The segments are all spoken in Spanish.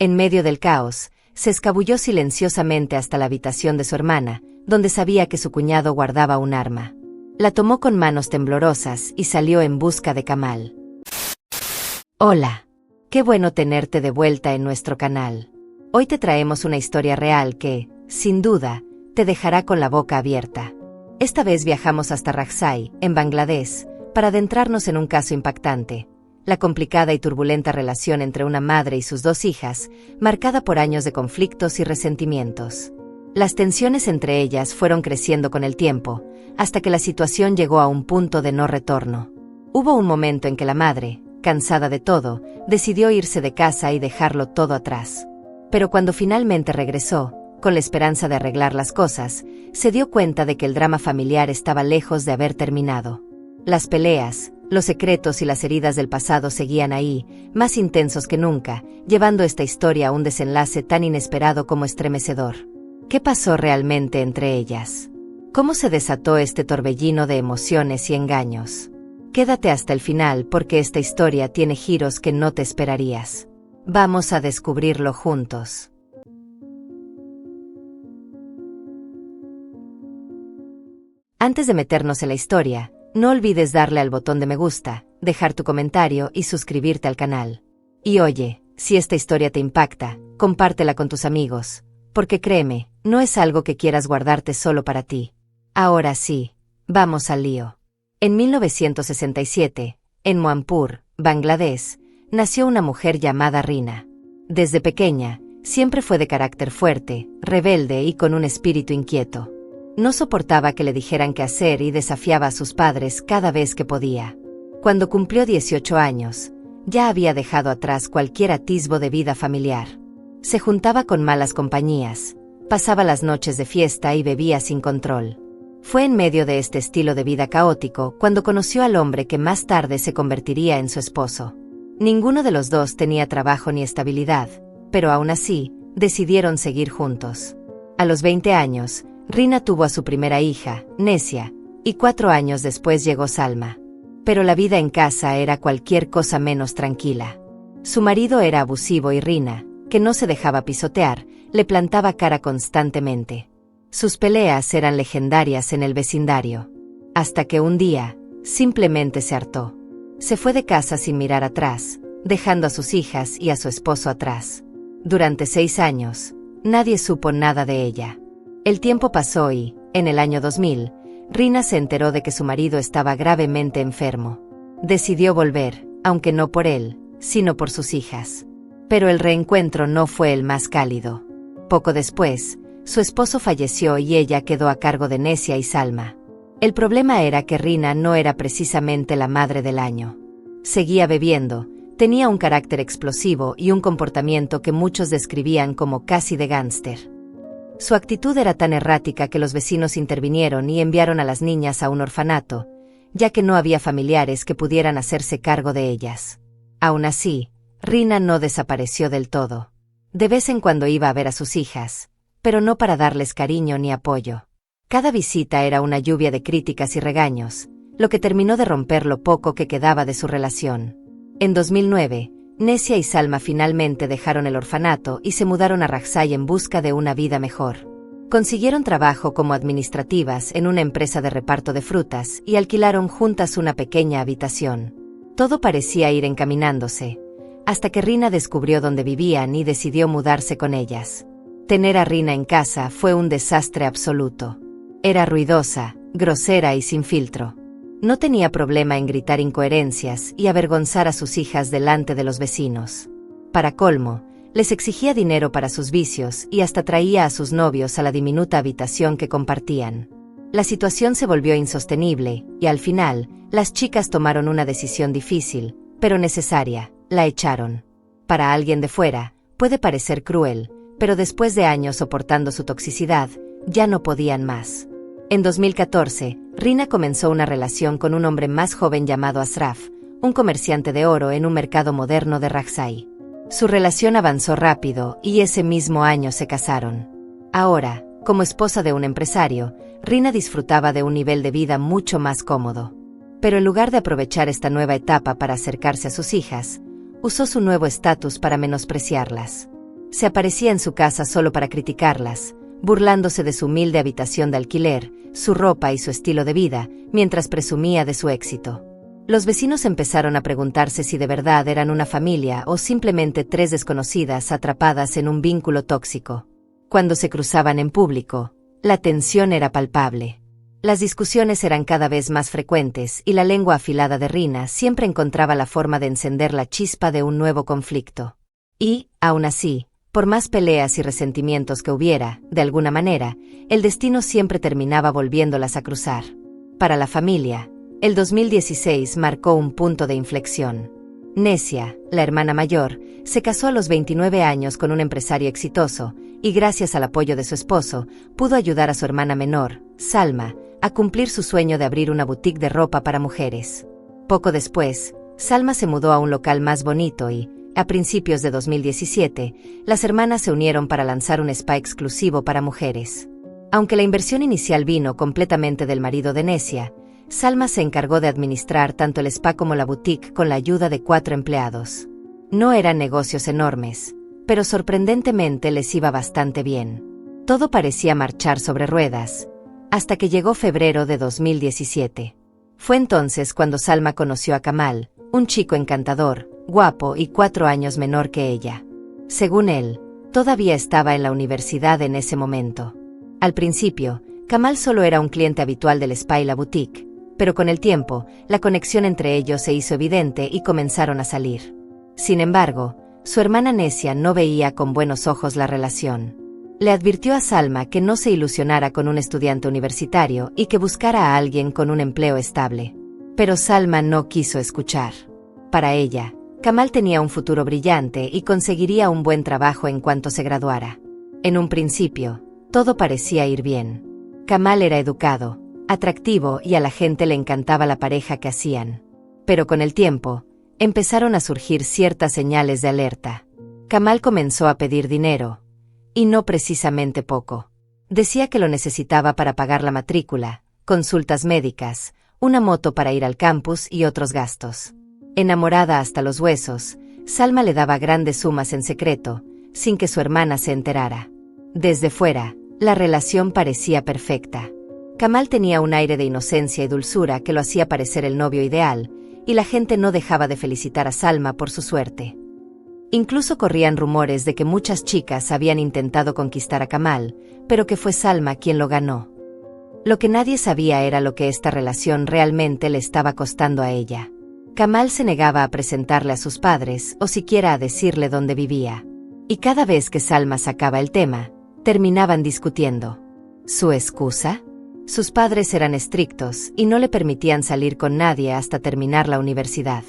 En medio del caos, se escabulló silenciosamente hasta la habitación de su hermana, donde sabía que su cuñado guardaba un arma. La tomó con manos temblorosas y salió en busca de Kamal. Hola. Qué bueno tenerte de vuelta en nuestro canal. Hoy te traemos una historia real que, sin duda, te dejará con la boca abierta. Esta vez viajamos hasta Rajshahi, en Bangladesh, para adentrarnos en un caso impactante: la complicada y turbulenta relación entre una madre y sus dos hijas, marcada por años de conflictos y resentimientos. Las tensiones entre ellas fueron creciendo con el tiempo, hasta que la situación llegó a un punto de no retorno. Hubo un momento en que la madre, cansada de todo, decidió irse de casa y dejarlo todo atrás. Pero cuando finalmente regresó, con la esperanza de arreglar las cosas, se dio cuenta de que el drama familiar estaba lejos de haber terminado. Las peleas, los secretos y las heridas del pasado seguían ahí, más intensos que nunca, llevando esta historia a un desenlace tan inesperado como estremecedor. ¿Qué pasó realmente entre ellas? ¿Cómo se desató este torbellino de emociones y engaños? Quédate hasta el final porque esta historia tiene giros que no te esperarías. Vamos a descubrirlo juntos. Antes de meternos en la historia, no olvides darle al botón de me gusta, dejar tu comentario y suscribirte al canal. Y oye, si esta historia te impacta, compártela con tus amigos, porque créeme, no es algo que quieras guardarte solo para ti. Ahora sí, vamos al lío. En 1967, en Mohanpur, Bangladesh, nació una mujer llamada Rina. Desde pequeña, siempre fue de carácter fuerte, rebelde y con un espíritu inquieto. No soportaba que le dijeran qué hacer y desafiaba a sus padres cada vez que podía. Cuando cumplió 18 años, ya había dejado atrás cualquier atisbo de vida familiar. Se juntaba con malas compañías, pasaba las noches de fiesta y bebía sin control. Fue en medio de este estilo de vida caótico cuando conoció al hombre que más tarde se convertiría en su esposo. Ninguno de los dos tenía trabajo ni estabilidad, pero aún así, decidieron seguir juntos. A los 20 años, Rina tuvo a su primera hija, Nesia, y 4 años después llegó Salma. Pero la vida en casa era cualquier cosa menos tranquila. Su marido era abusivo y Rina, que no se dejaba pisotear, le plantaba cara constantemente. Sus peleas eran legendarias en el vecindario. Hasta que un día, simplemente se hartó. Se fue de casa sin mirar atrás, dejando a sus hijas y a su esposo atrás. Durante 6 años, nadie supo nada de ella. El tiempo pasó y, en el año 2000, Rina se enteró de que su marido estaba gravemente enfermo. Decidió volver, aunque no por él, sino por sus hijas. Pero el reencuentro no fue el más cálido. Poco después, su esposo falleció y ella quedó a cargo de Nesia y Salma. El problema era que Rina no era precisamente la madre del año. Seguía bebiendo, tenía un carácter explosivo y un comportamiento que muchos describían como casi de gángster. Su actitud era tan errática que los vecinos intervinieron y enviaron a las niñas a un orfanato, ya que no había familiares que pudieran hacerse cargo de ellas. Aún así, Rina no desapareció del todo. De vez en cuando iba a ver a sus hijas, pero no para darles cariño ni apoyo. Cada visita era una lluvia de críticas y regaños, lo que terminó de romper lo poco que quedaba de su relación. En 2009, Nesia y Salma finalmente dejaron el orfanato y se mudaron a Rajshahi en busca de una vida mejor. Consiguieron trabajo como administrativas en una empresa de reparto de frutas y alquilaron juntas una pequeña habitación. Todo parecía ir encaminándose, hasta que Rina descubrió dónde vivían y decidió mudarse con ellas. Tener a Rina en casa fue un desastre absoluto. Era ruidosa, grosera y sin filtro. No tenía problema en gritar incoherencias y avergonzar a sus hijas delante de los vecinos. Para colmo, les exigía dinero para sus vicios y hasta traía a sus novios a la diminuta habitación que compartían. La situación se volvió insostenible y al final, las chicas tomaron una decisión difícil, pero necesaria: la echaron. Para alguien de fuera, puede parecer cruel, pero después de años soportando su toxicidad, ya no podían más. En 2014, Rina comenzó una relación con un hombre más joven llamado Ashraf, un comerciante de oro en un mercado moderno de Rajshahi. Su relación avanzó rápido y ese mismo año se casaron. Ahora, como esposa de un empresario, Rina disfrutaba de un nivel de vida mucho más cómodo. Pero en lugar de aprovechar esta nueva etapa para acercarse a sus hijas, usó su nuevo estatus para menospreciarlas. Se aparecía en su casa solo para criticarlas, burlándose de su humilde habitación de alquiler, su ropa y su estilo de vida, mientras presumía de su éxito. Los vecinos empezaron a preguntarse si de verdad eran una familia o simplemente tres desconocidas atrapadas en un vínculo tóxico. Cuando se cruzaban en público, la tensión era palpable. Las discusiones eran cada vez más frecuentes y la lengua afilada de Rina siempre encontraba la forma de encender la chispa de un nuevo conflicto. Y, aún así, por más peleas y resentimientos que hubiera, de alguna manera, el destino siempre terminaba volviéndolas a cruzar. Para la familia, el 2016 marcó un punto de inflexión. Necia, la hermana mayor, se casó a los 29 años con un empresario exitoso, y gracias al apoyo de su esposo, pudo ayudar a su hermana menor, Salma, a cumplir su sueño de abrir una boutique de ropa para mujeres. Poco después, Salma se mudó a un local más bonito y, a principios de 2017, las hermanas se unieron para lanzar un spa exclusivo para mujeres. Aunque la inversión inicial vino completamente del marido de Necia, Salma se encargó de administrar tanto el spa como la boutique con la ayuda de 4 empleados. No eran negocios enormes, pero sorprendentemente les iba bastante bien. Todo parecía marchar sobre ruedas, hasta que llegó febrero de 2017. Fue entonces cuando Salma conoció a Kamal, un chico encantador, guapo y 4 años menor que ella. Según él, todavía estaba en la universidad en ese momento. Al principio, Kamal solo era un cliente habitual del spa y la boutique, pero con el tiempo, la conexión entre ellos se hizo evidente y comenzaron a salir. Sin embargo, su hermana Necia no veía con buenos ojos la relación. Le advirtió a Salma que no se ilusionara con un estudiante universitario y que buscara a alguien con un empleo estable. Pero Salma no quiso escuchar. Para ella, Kamal tenía un futuro brillante y conseguiría un buen trabajo en cuanto se graduara. En un principio, todo parecía ir bien. Kamal era educado, atractivo y a la gente le encantaba la pareja que hacían. Pero con el tiempo, empezaron a surgir ciertas señales de alerta. Kamal comenzó a pedir dinero, y no precisamente poco. Decía que lo necesitaba para pagar la matrícula, consultas médicas, una moto para ir al campus y otros gastos. Enamorada hasta los huesos, Salma le daba grandes sumas en secreto, sin que su hermana se enterara. Desde fuera, la relación parecía perfecta. Kamal tenía un aire de inocencia y dulzura que lo hacía parecer el novio ideal, y la gente no dejaba de felicitar a Salma por su suerte. Incluso corrían rumores de que muchas chicas habían intentado conquistar a Kamal, pero que fue Salma quien lo ganó. Lo que nadie sabía era lo que esta relación realmente le estaba costando a ella. Kamal se negaba a presentarle a sus padres o siquiera a decirle dónde vivía. Y cada vez que Salma sacaba el tema, terminaban discutiendo. ¿Su excusa? Sus padres eran estrictos y no le permitían salir con nadie hasta terminar la universidad.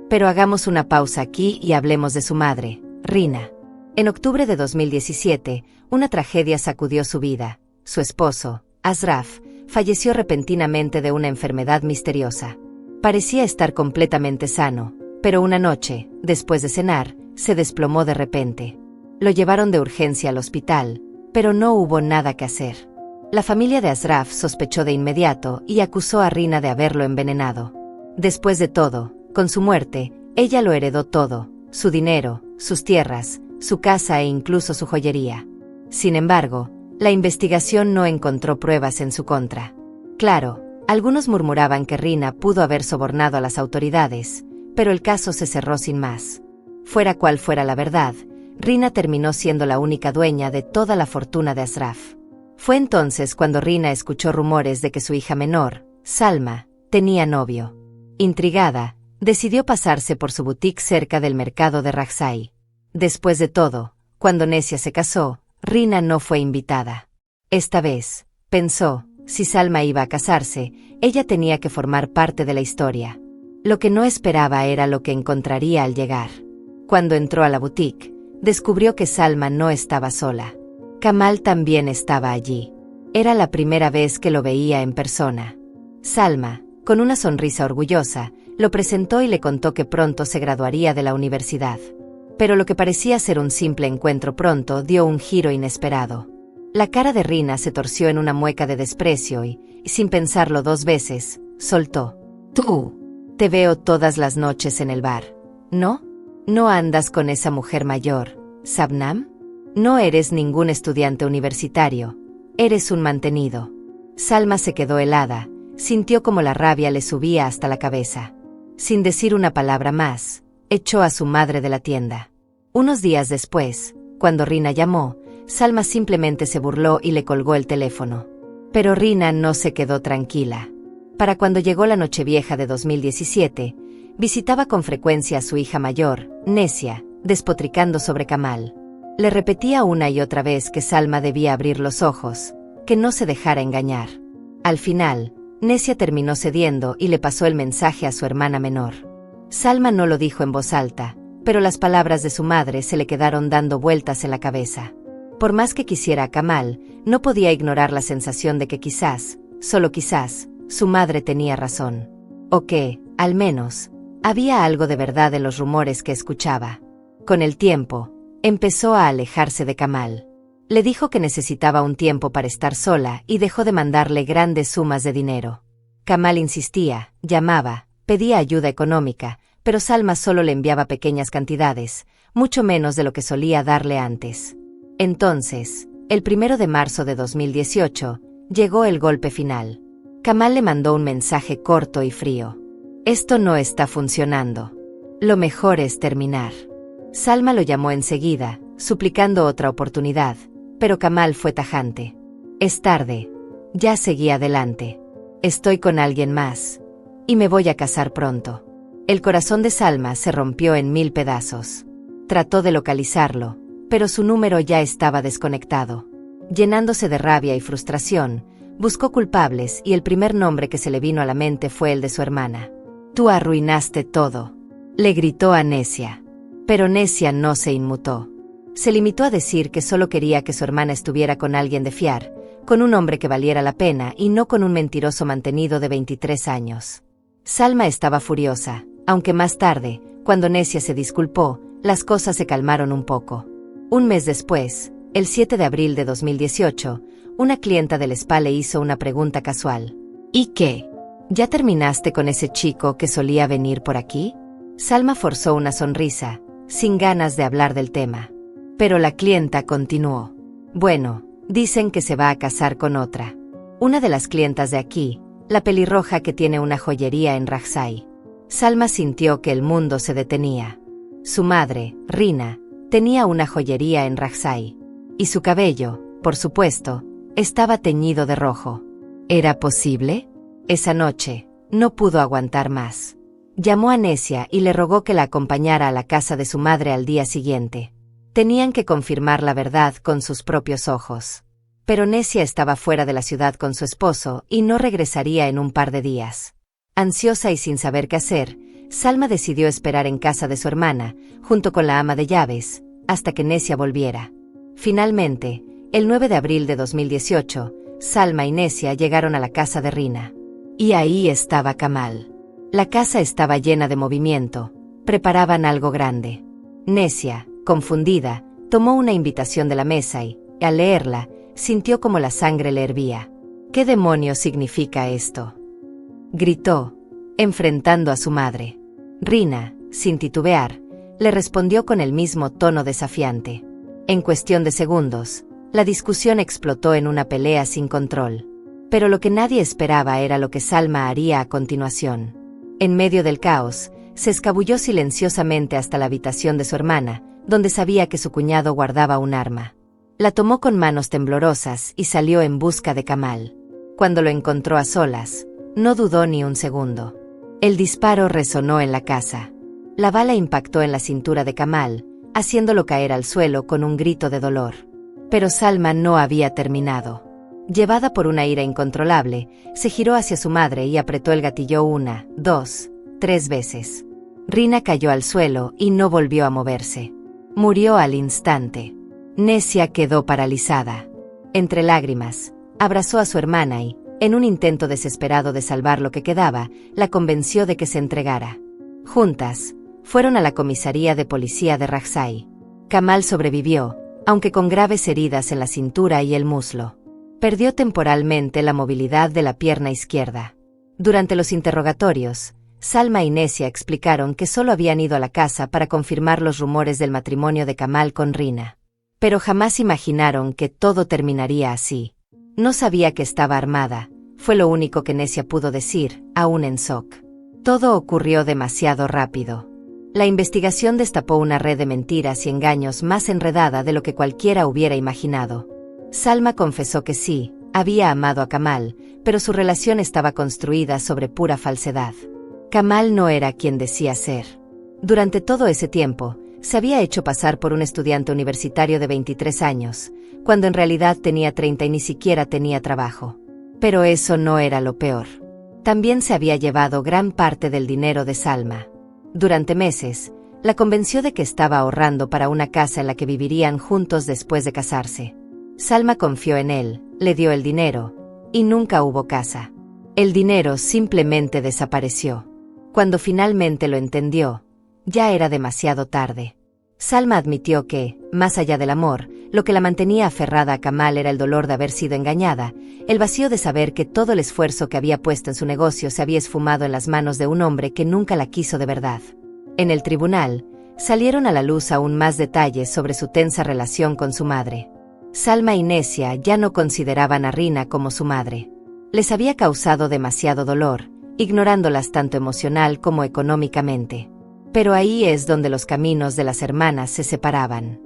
Pero hagamos una pausa aquí y hablemos de su madre, Rina. En octubre de 2017, una tragedia sacudió su vida. Su esposo, Ashraf, falleció repentinamente de una enfermedad misteriosa. Parecía estar completamente sano, pero una noche, después de cenar, se desplomó de repente. Lo llevaron de urgencia al hospital, pero no hubo nada que hacer. La familia de Ashraf sospechó de inmediato y acusó a Rina de haberlo envenenado. Después de todo, con su muerte, ella lo heredó todo, su dinero, sus tierras, su casa e incluso su joyería. Sin embargo, la investigación no encontró pruebas en su contra. Claro, algunos murmuraban que Rina pudo haber sobornado a las autoridades, pero el caso se cerró sin más. Fuera cual fuera la verdad, Rina terminó siendo la única dueña de toda la fortuna de Ashraf. Fue entonces cuando Rina escuchó rumores de que su hija menor, Salma, tenía novio. Intrigada, decidió pasarse por su boutique cerca del mercado de Rajsai. Después de todo, cuando Necia se casó, Rina no fue invitada. Esta vez, pensó, si Salma iba a casarse, ella tenía que formar parte de la historia. Lo que no esperaba era lo que encontraría al llegar. Cuando entró a la boutique, descubrió que Salma no estaba sola. Kamal también estaba allí. Era la primera vez que lo veía en persona. Salma, con una sonrisa orgullosa, lo presentó y le contó que pronto se graduaría de la universidad. Pero lo que parecía ser un simple encuentro pronto dio un giro inesperado. La cara de Rina se torció en una mueca de desprecio y, sin pensarlo 2 veces, soltó. «Tú. Te veo todas las noches en el bar, ¿no? ¿No andas con esa mujer mayor, Sabnam?» No eres ningún estudiante universitario. Eres un mantenido. Salma se quedó helada, sintió como la rabia le subía hasta la cabeza. Sin decir una palabra más, echó a su madre de la tienda. Unos días después, cuando Rina llamó, Salma simplemente se burló y le colgó el teléfono. Pero Rina no se quedó tranquila. Para cuando llegó la Nochevieja de 2017, visitaba con frecuencia a su hija mayor, Nesia, despotricando sobre Kamal. Le repetía una y otra vez que Salma debía abrir los ojos, que no se dejara engañar. Al final, Nesia terminó cediendo y le pasó el mensaje a su hermana menor. Salma no lo dijo en voz alta, pero las palabras de su madre se le quedaron dando vueltas en la cabeza. Por más que quisiera a Kamal, no podía ignorar la sensación de que quizás, solo quizás, su madre tenía razón. O que, al menos, había algo de verdad en los rumores que escuchaba. Con el tiempo, empezó a alejarse de Kamal. Le dijo que necesitaba un tiempo para estar sola y dejó de mandarle grandes sumas de dinero. Kamal insistía, llamaba, pedía ayuda económica, pero Salma solo le enviaba pequeñas cantidades, mucho menos de lo que solía darle antes. Entonces, el 1 de marzo de 2018, llegó el golpe final. Kamal le mandó un mensaje corto y frío. Esto no está funcionando. Lo mejor es terminar. Salma lo llamó enseguida, suplicando otra oportunidad, pero Kamal fue tajante. Es tarde. Ya seguí adelante. Estoy con alguien más. Y me voy a casar pronto. El corazón de Salma se rompió en 1000 pedazos. Trató de localizarlo, pero su número ya estaba desconectado. Llenándose de rabia y frustración, buscó culpables y el primer nombre que se le vino a la mente fue el de su hermana. «Tú arruinaste todo», le gritó a Nesia. Pero Nesia no se inmutó. Se limitó a decir que solo quería que su hermana estuviera con alguien de fiar, con un hombre que valiera la pena y no con un mentiroso mantenido de 23 años. Salma estaba furiosa, aunque más tarde, cuando Nesia se disculpó, las cosas se calmaron un poco. Un mes después, el 7 de abril de 2018, una clienta del spa le hizo una pregunta casual. ¿Y qué? ¿Ya terminaste con ese chico que solía venir por aquí? Salma forzó una sonrisa, sin ganas de hablar del tema. Pero la clienta continuó. Bueno, dicen que se va a casar con otra. Una de las clientas de aquí, la pelirroja que tiene una joyería en Rajshahi. Salma sintió que el mundo se detenía. Su madre, Rina, tenía una joyería en Rajshahi. Y su cabello, por supuesto, estaba teñido de rojo. ¿Era posible? Esa noche, no pudo aguantar más. Llamó a Nesia y le rogó que la acompañara a la casa de su madre al día siguiente. Tenían que confirmar la verdad con sus propios ojos. Pero Nesia estaba fuera de la ciudad con su esposo y no regresaría en un par de días. Ansiosa y sin saber qué hacer, Salma decidió esperar en casa de su hermana, junto con la ama de llaves, hasta que Nesia volviera. Finalmente, el 9 de abril de 2018, Salma y Nesia llegaron a la casa de Rina. Y ahí estaba Kamal. La casa estaba llena de movimiento. Preparaban algo grande. Nesia, confundida, tomó una invitación de la mesa y, al leerla, sintió como la sangre le hervía. ¿Qué demonios significa esto?, gritó, enfrentando a su madre. Rina, sin titubear, le respondió con el mismo tono desafiante. En cuestión de segundos, la discusión explotó en una pelea sin control. Pero lo que nadie esperaba era lo que Salma haría a continuación. En medio del caos, se escabulló silenciosamente hasta la habitación de su hermana, donde sabía que su cuñado guardaba un arma. La tomó con manos temblorosas y salió en busca de Kamal. Cuando lo encontró a solas, no dudó ni un segundo. El disparo resonó en la casa. La bala impactó en la cintura de Kamal, haciéndolo caer al suelo con un grito de dolor. Pero Salma no había terminado. Llevada por una ira incontrolable, se giró hacia su madre y apretó el gatillo 1, 2, 3 veces. Rina cayó al suelo y no volvió a moverse. Murió al instante. Nesia quedó paralizada. Entre lágrimas, abrazó a su hermana y, en un intento desesperado de salvar lo que quedaba, la convenció de que se entregara. Juntas, fueron a la comisaría de policía de Rajshahi. Kamal sobrevivió, aunque con graves heridas en la cintura y el muslo. Perdió temporalmente la movilidad de la pierna izquierda. Durante los interrogatorios, Salma y Nesia explicaron que solo habían ido a la casa para confirmar los rumores del matrimonio de Kamal con Rina. Pero jamás imaginaron que todo terminaría así. No sabía que estaba armada, fue lo único que Necia pudo decir, aún en shock. Todo ocurrió demasiado rápido. La investigación destapó una red de mentiras y engaños más enredada de lo que cualquiera hubiera imaginado. Salma confesó que sí, había amado a Kamal, pero su relación estaba construida sobre pura falsedad. Kamal no era quien decía ser. Durante todo ese tiempo, se había hecho pasar por un estudiante universitario de 23 años, cuando en realidad tenía 30 y ni siquiera tenía trabajo. Pero eso no era lo peor. También se había llevado gran parte del dinero de Salma. Durante meses, la convenció de que estaba ahorrando para una casa en la que vivirían juntos después de casarse. Salma confió en él, le dio el dinero, y nunca hubo casa. El dinero simplemente desapareció. Cuando finalmente lo entendió, ya era demasiado tarde. Salma admitió que, más allá del amor, lo que la mantenía aferrada a Kamal era el dolor de haber sido engañada, el vacío de saber que todo el esfuerzo que había puesto en su negocio se había esfumado en las manos de un hombre que nunca la quiso de verdad. En el tribunal, salieron a la luz aún más detalles sobre su tensa relación con su madre. Salma y Necia ya no consideraban a Rina como su madre. Les había causado demasiado dolor, ignorándolas tanto emocional como económicamente. Pero ahí es donde los caminos de las hermanas se separaban.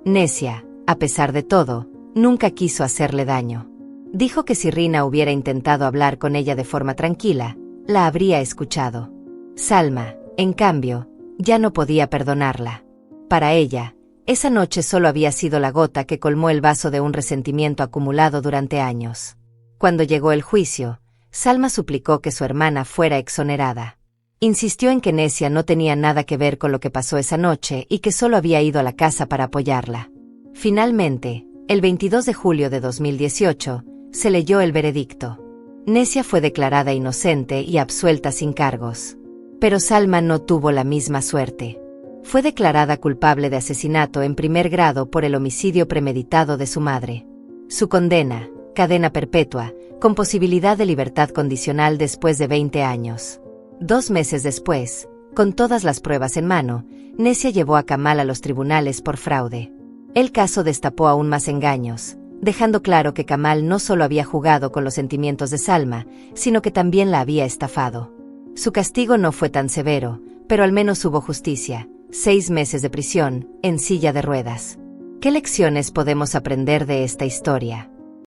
Necia, a pesar de todo, nunca quiso hacerle daño. Dijo que si Rina hubiera intentado hablar con ella de forma tranquila, la habría escuchado. Salma, en cambio, ya no podía perdonarla. Para ella, esa noche solo había sido la gota que colmó el vaso de un resentimiento acumulado durante años. Cuando llegó el juicio, Salma suplicó que su hermana fuera exonerada. Insistió en que Necia no tenía nada que ver con lo que pasó esa noche y que solo había ido a la casa para apoyarla. Finalmente, el 22 de julio de 2018, se leyó el veredicto. Necia fue declarada inocente y absuelta sin cargos. Pero Salma no tuvo la misma suerte. Fue declarada culpable de asesinato en primer grado por el homicidio premeditado de su madre. Su condena, cadena perpetua, con posibilidad de libertad condicional después de 20 años. 2 meses después, con todas las pruebas en mano, Necia llevó a Kamal a los tribunales por fraude. El caso destapó aún más engaños, dejando claro que Kamal no solo había jugado con los sentimientos de Salma, sino que también la había estafado. Su castigo no fue tan severo, pero al menos hubo justicia. 6 meses de prisión, en silla de ruedas. ¿Qué lecciones podemos aprender de esta historia?